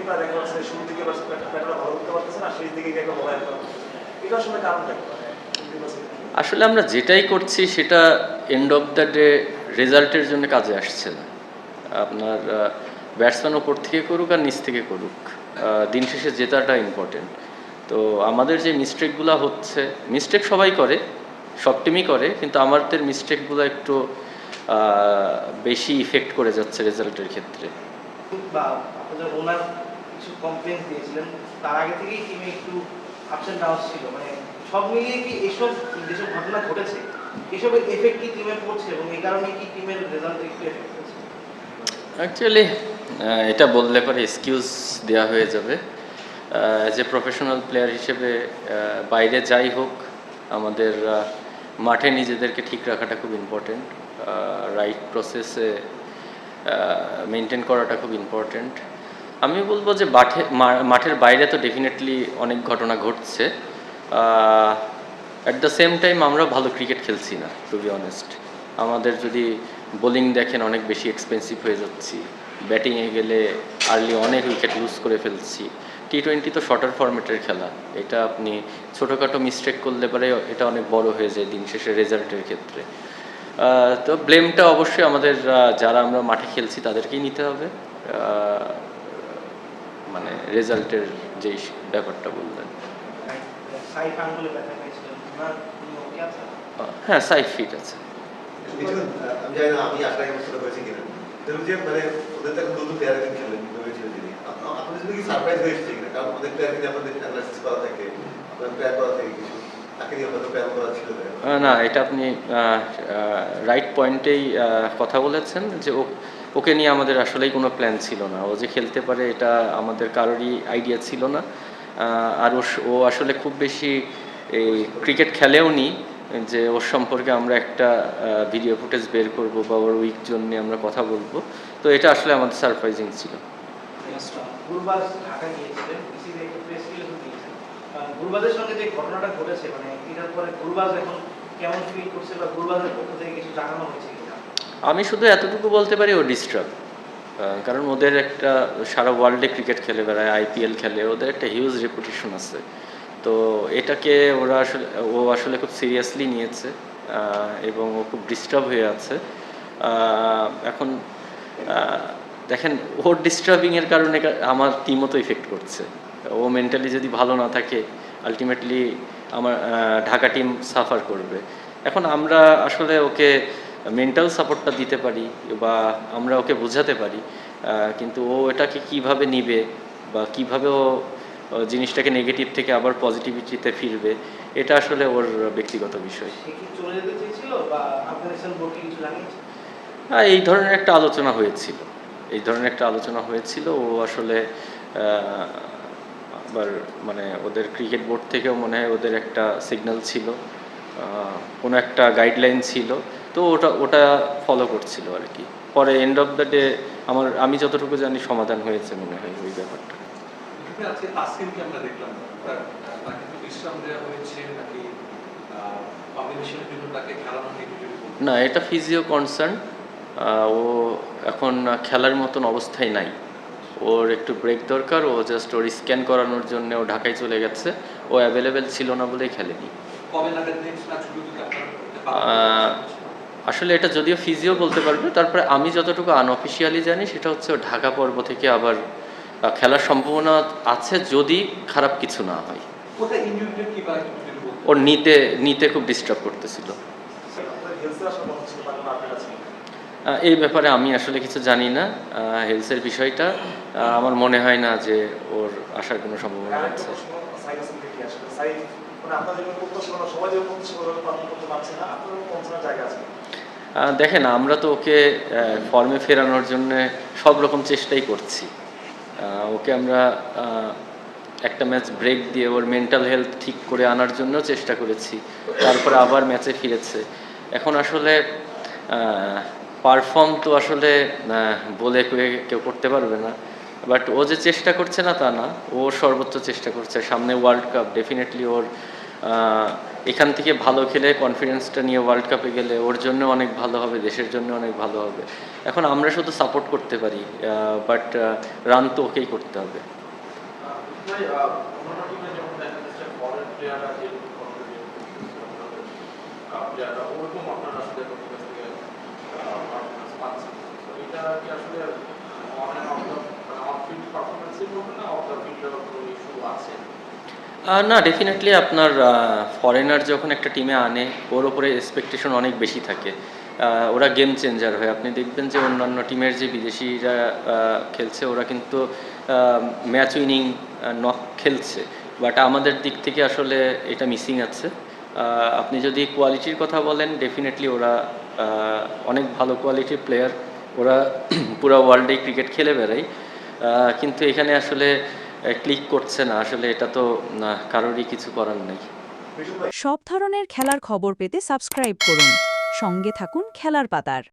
কিংবা দেখা যাচ্ছে শুরুর দিকে ব্যাটাররা ভালো করতে পারতেছে না, শেষ দিকে গিয়ে একটা বলা যেত। এটা আসলে কারণটা কি? আসলে আমরা যেটাই করছি সেটা এন্ড অফ দ্য ডে রেজাল্টের জন্য কাজে আসছে না। আপনার ব্যাটসম্যান ওপর থেকে করুক আর নিচ থেকে করুক, দিন শেষে জেতাটা ইম্পর্টেন্ট। তো আমাদের যে মিস্টেকগুলো হচ্ছে, মিস্টেক সবাই করে, সব টিমই করে, কিন্তু আমাদের মিস্টেকগুলো একটু বেশি ইফেক্ট করে যাচ্ছে রেজাল্টের ক্ষেত্রে। বা আপনাদের ওনার কিছু কমপ্লেন দিয়েছিলেন, তার আগে থেকেই টিমে একটু আপস এন্ড ডাউন ছিল, মানে সব মিলিয়ে কি এসব যেসব ঘটনা ঘটেছে এসবের এফেক্ট কি টিমে পড়ছে এবং এই কারণে কি টিমের রেজাল্ট একটু এফেক্ট হচ্ছে? অ্যাকচুয়ালি এটা বললে পরে এক্সকিউজ দেওয়া হয়ে যাবে। অ্যাজ এ প্রফেশনাল প্লেয়ার হিসেবে বাইরে যাই হোক, আমাদের মাঠে নিজেদেরকে ঠিক রাখাটা খুব ইম্পর্টেন্ট, রাইট প্রসেসে মেনটেন করাটা খুব ইম্পর্টেন্ট। আমি বলবো যে মাঠের বাইরে তো ডেফিনেটলি অনেক ঘটনা ঘটছে, অ্যাট দ্য সেম টাইম আমরা ভালো ক্রিকেট খেলছি না, টু বি অনেস্ট। আমাদের যদি বোলিং দেখেন, অনেক বেশি এক্সপেন্সিভ হয়ে যাচ্ছি, ব্যাটিংয়ে গেলে আর্লি অনেক উইকেট লুজ করে ফেলছি। টি-20 তো শর্টার ফরম্যাটের খেলা, এটা আপনি ছোটোখাটো মিস্টেক করলে পরে এটা অনেক বড় হয়ে যায় দিন শেষে রেজাল্টের ক্ষেত্রে। তো ব্লেমটা অবশ্যই আমাদের যারা আমরা মাঠে খেলছি তাদেরকেই নিতে হবে, মানে রেজাল্টের যেই ব্যাপারটা বললেন। হ্যাঁ, সাইড ফিট আছে। আমি জানি না আমি আশা বছর হয়েছে কিনা, ধরুন যে মানে ওদের তো এখন নতুন প্লেয়ার খেলেন, যিনি আপনাদের জন্য কি সারপ্রাইজ হয়েছে কিনা? কারণ ওদের প্লেয়ার কিন্তু আপনাদের অ্যানালাইসিস করা থাকে, আপনার প্ল্যান করা থাকে কিছু, তাকে নিয়ে হয়তো প্ল্যান করা ছিল না, এটা আপনি রাইট পয়েন্টেই কথা বলেছেন যে ওকে নিয়ে আমাদের আসলেই কোনো প্ল্যান ছিল না। ও যে খেলতে পারে এটা আমাদের কারোরই আইডিয়া ছিল না। আর ও আসলে খুব বেশি এই ক্রিকেট খেলেও নি যে ওর সম্পর্কে আমরা একটা ভিডিও ফুটেজ বের করব বা ওর উইক জন্য আমরা কথা বলবো। তো এটা আসলে আমাদের সারপ্রাইজিং ছিল। গুরবাজের সঙ্গে যে ঘটনাটা ঘটেছে, মানে এটার পরে গুরবাজ এখন কেমন ফিল করছে বা গুরবাজের পক্ষ থেকে কিছু জানানো হয়েছে কিনা? আমি শুধু এতটুকু বলতে পারি ও ডিস্টার্ব, কারণ ওদের একটা সারা ওয়ার্ল্ডে ক্রিকেট খেলে বেড়ায়, আইপিএল খেলে, ওদের একটা হিউজ রেপুটেশন আছে। তো এটাকে ও আসলে খুব সিরিয়াসলি নিয়েছে এবং ও খুব ডিস্টার্ব হয়ে আছে। এখন দেখেন, ওর ডিস্টার্বিংয়ের কারণে আমার টিমও তো ইফেক্ট করছে। ও মেন্টালি যদি ভালো না থাকে, আলটিমেটলি আমার ঢাকা টিম সাফার করবে। এখন আমরা আসলে ওকে মেন্টাল সাপোর্টটা দিতে পারি বা আমরা ওকে বোঝাতে পারি, কিন্তু ও এটাকে কিভাবে নিবে বা কিভাবে ও জিনিসটাকে নেগেটিভ থেকে আবার পজিটিভিটিতে ফিরবে, এটা আসলে ওর ব্যক্তিগত বিষয়। এই ধরনের একটা আলোচনা হয়েছিল। ও আসলে আবার মানে ওদের ক্রিকেট বোর্ড থেকেও মনে হয় ওদের একটা সিগন্যাল ছিল, কোনো একটা গাইডলাইন ছিল, তো ওটা ফলো করছিল আর কি। পরে এন্ড অফ দ্য ডে আমি যতটুকু জানি সমাধান হয়েছে মনে হয় ওই ব্যাপারটা। আমরা দেখলাম তাকে বিশ্রাম দেওয়া হয়েছে নাকি না, এটা ফিজিও কনসার্ন। ও এখন খেলার মতন অবস্থায় নাই, ওর একটু ব্রেক দরকার। ও জাস্ট ওর স্ক্যান করানোর জন্য ও ঢাকায় চলে গেছে, ও অ্যাভেলেবেল ছিল না বলেই খেলেনি। আসলে এটা যদিও ফিজিও বলতে পারবে, তারপরে আমি যতটুকু আনঅফিসিয়ালি জানি সেটা হচ্ছে ও ঢাকা পর্ব থেকে আবার খেলার সম্ভাবনা আছে যদি খারাপ কিছু না হয়। ওর নিতে খুব ডিস্টার্ব করতেছিল। এই ব্যাপারে আমি আসলে কিছু জানি না, হেলথের বিষয়টা আমার মনে হয় না যে ওর আসার কোনো সম্ভাবনা আছে। দেখেন, আমরা তো ওকে ফর্মে ফেরানোর জন্য সব রকম চেষ্টাই করছি। ওকে আমরা একটা ম্যাচ ব্রেক দিয়ে ওর মেন্টাল হেলথ ঠিক করে আনার জন্য চেষ্টা করেছি, তারপরে আবার ম্যাচে ফিরেছে। এখন আসলে পারফর্ম তো আসলে বলে কেউ করতে পারবে না, বাট ও যে চেষ্টা করছে না তা না, ও সর্বোচ্চ চেষ্টা করছে। সামনে ওয়ার্ল্ড কাপ, ডেফিনেটলি ওর এখান থেকে ভালো খেলে কনফিডেন্সটা নিয়ে ওয়ার্ল্ড কাপে গেলে ওর জন্য অনেক ভালো হবে, দেশের জন্য অনেক ভালো হবে। এখন আমরা শুধু সাপোর্ট করতে পারি, বাট রান তো ওকেই করতে হবে। ভাই অন্যান্য টিমে যেমন দেখা যাচ্ছে ফরেন প্লেয়াররা যে প্লেয়াররা ওরকম আপনারা আসলে ওদের কাছ থেকে পারফরমেন্স পাচ্ছেন, তো এটা কি আসলে অন অ্যান্ড অফ দ্য মানে অফ ফিল্ড পারফরমেন্সের মধ্যে না অফ দ্য ফিল্ডের কোনো ইস্যু আছে? না, ডেফিনেটলি আপনার ফরেনার যখন একটা টিমে আনে ওর ওপরে এক্সপেকটেশন অনেক বেশি থাকে। ওরা গেম চেঞ্জার হয়। আপনি দেখবেন যে অন্যান্য টিমের যে বিদেশিরা খেলছে ওরা কিন্তু ম্যাচ উইনিং নক খেলছে, বাট আমাদের দিক থেকে আসলে এটা মিসিং আছে। আপনি যদি কোয়ালিটির কথা বলেন, ডেফিনেটলি ওরা অনেক ভালো কোয়ালিটির প্লেয়ার, ওরা পুরো ওয়ার্ল্ডেই ক্রিকেট খেলে বেড়ায়, কিন্তু এখানে আসলে ক্লিক করছে না। আসলে এটা তো কারোরই কিছু করার নেই। বিশু ভাই, সব ধরনের খেলার খবর পেতে সাবস্ক্রাইব করুন। সঙ্গে থাকুন খেলার পাতার।